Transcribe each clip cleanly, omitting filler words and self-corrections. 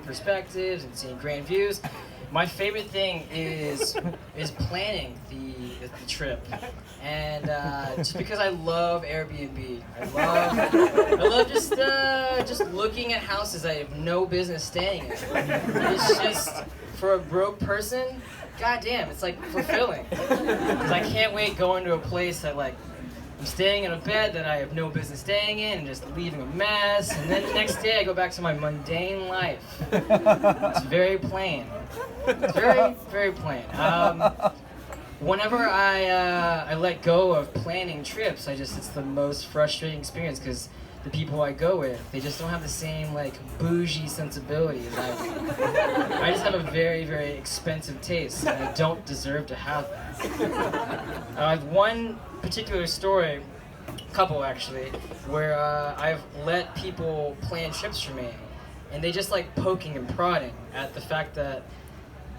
perspectives and seeing grand views. My favorite thing is planning the trip, and just because I love Airbnb, I love just looking at houses I have no business staying in. It's just for a broke person, goddamn, it's like fulfilling. 'Cause I can't wait going to a place that like I'm staying in a bed that I have no business staying in and just leaving a mess, and then the next day I go back to my mundane life. It's very plain. It's very, very plain. Whenever I let go of planning trips, it's the most frustrating experience because the people I go with, they just don't have the same like bougie sensibility as I do. I just have a very, very expensive taste, and I don't deserve to have that. I have one particular story, couple actually, where I've let people plan trips for me, and they just like poking and prodding at the fact that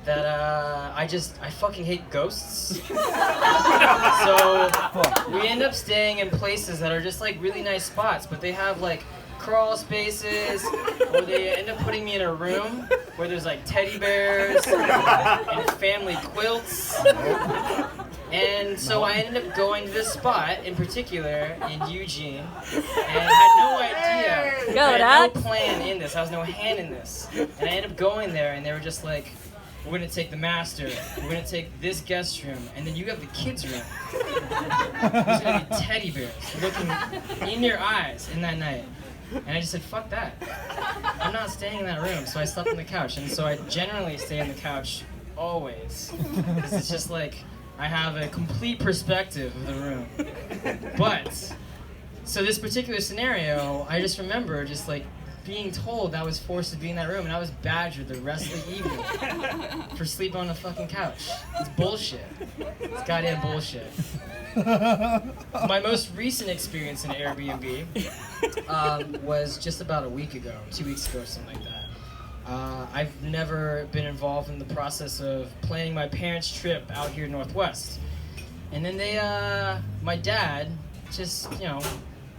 I fucking hate ghosts. So we end up staying in places that are just like really nice spots, but they have like crawl spaces, or they end up putting me in a room where there's like teddy bears and family quilts. And so I ended up going to this spot in particular in Eugene, and had no idea. I had no plan in this. I was no hand in this. And I ended up going there, and they were just like, we're gonna take the master, we're gonna take this guest room, and then you have the kids' room. There's gonna be teddy bears looking in your eyes in that night. And I just said, fuck that. I'm not staying in that room, so I slept on the couch. And so I generally stay on the couch always. Because it's just like, I have a complete perspective of the room. But, so this particular scenario, I just remember just like being told I was forced to be in that room, and I was badgered the rest of the evening for sleeping on the fucking couch. It's bullshit. It's goddamn bullshit. My most recent experience in Airbnb was just about a week ago, 2 weeks ago, something like that. I've never been involved in the process of planning my parents' trip out here northwest. And then my dad, just,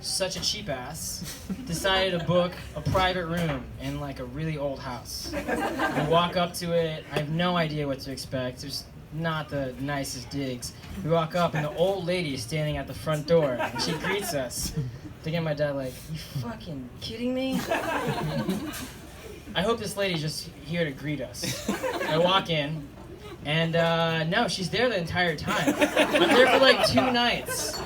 such a cheap ass, decided to book a private room in like a really old house. We walk up to it, I have no idea what to expect. There's not the nicest digs. We walk up and the old lady is standing at the front door and she greets us. Thinking my dad like, you fucking kidding me? I hope this lady's just here to greet us. I walk in, and no, she's there the entire time. I'm there for like 2 nights.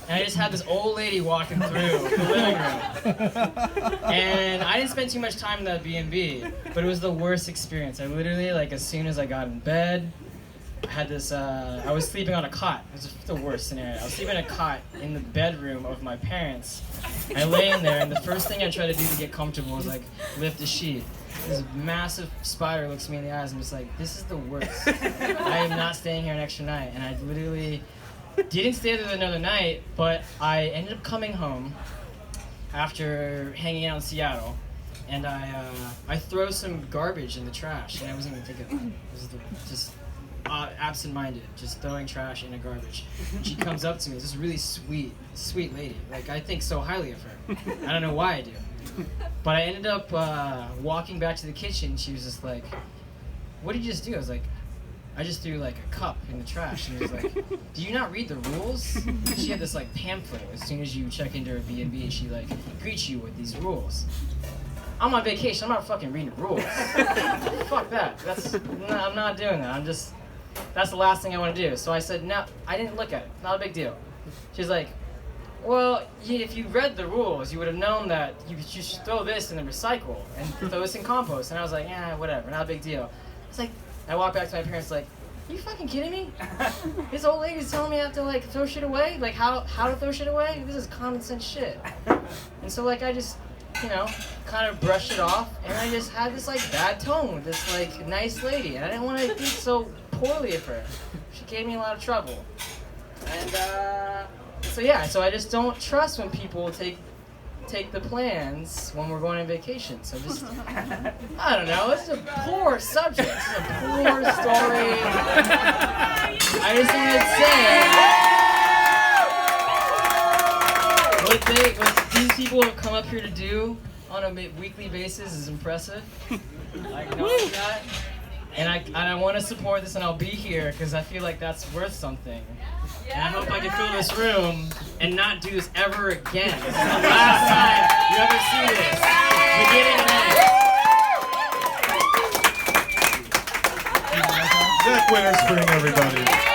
And I just had this old lady walking through the living room. And I didn't spend too much time in that B&B, but it was the worst experience. I literally, like, as soon as I got in bed, I had this, I was sleeping on a cot. It was the worst scenario. I was sleeping on a cot in the bedroom of my parents. I lay in there, and the first thing I try to do to get comfortable is, like, lift the sheet. This massive spider looks me in the eyes and just like, this is the worst. I am not staying here an extra night. And I literally didn't stay there another night, but I ended up coming home after hanging out in Seattle, and I throw some garbage in the trash, and I wasn't even thinking about it. It was just absent-minded, just throwing trash in a garbage. She comes up to me, this really sweet lady. Like, I think so highly of her. I don't know why I do. But I ended up walking back to the kitchen. She was just like, what did you just do? I was like, I just threw like a cup in the trash. And she was like, do you not read the rules? She had this like pamphlet. As soon as you check into her B&B, she like greets you with these rules. I'm on vacation. I'm not fucking reading the rules. Fuck that. I'm not doing that. That's the last thing I want to do. So I said, no, I didn't look at it. Not a big deal. She's like, well, if you read the rules, you would have known that you should throw this in the recycle and throw this in compost. And I was like, yeah, whatever, not a big deal. It's like, I walked back to my parents like, are you fucking kidding me? This old lady's telling me I have to like throw shit away? Like how to throw shit away? This is common sense shit. And so like I just, kind of brushed it off, and I just had this like bad tone with this like nice lady, and I didn't want to think so poorly of her. She gave me a lot of trouble. And so I just don't trust when people take the plans when we're going on vacation. So just, I don't know, it's a poor subject, it's a poor story. I just want to say, what these people have come up here to do on a weekly basis is impressive. I acknowledge that. And I want to support this, and I'll be here because I feel like that's worth something. And I hope I can fill this room and not do this ever again. This is the last time you ever see this. Beginning and end. Zach Winter Spring, everybody.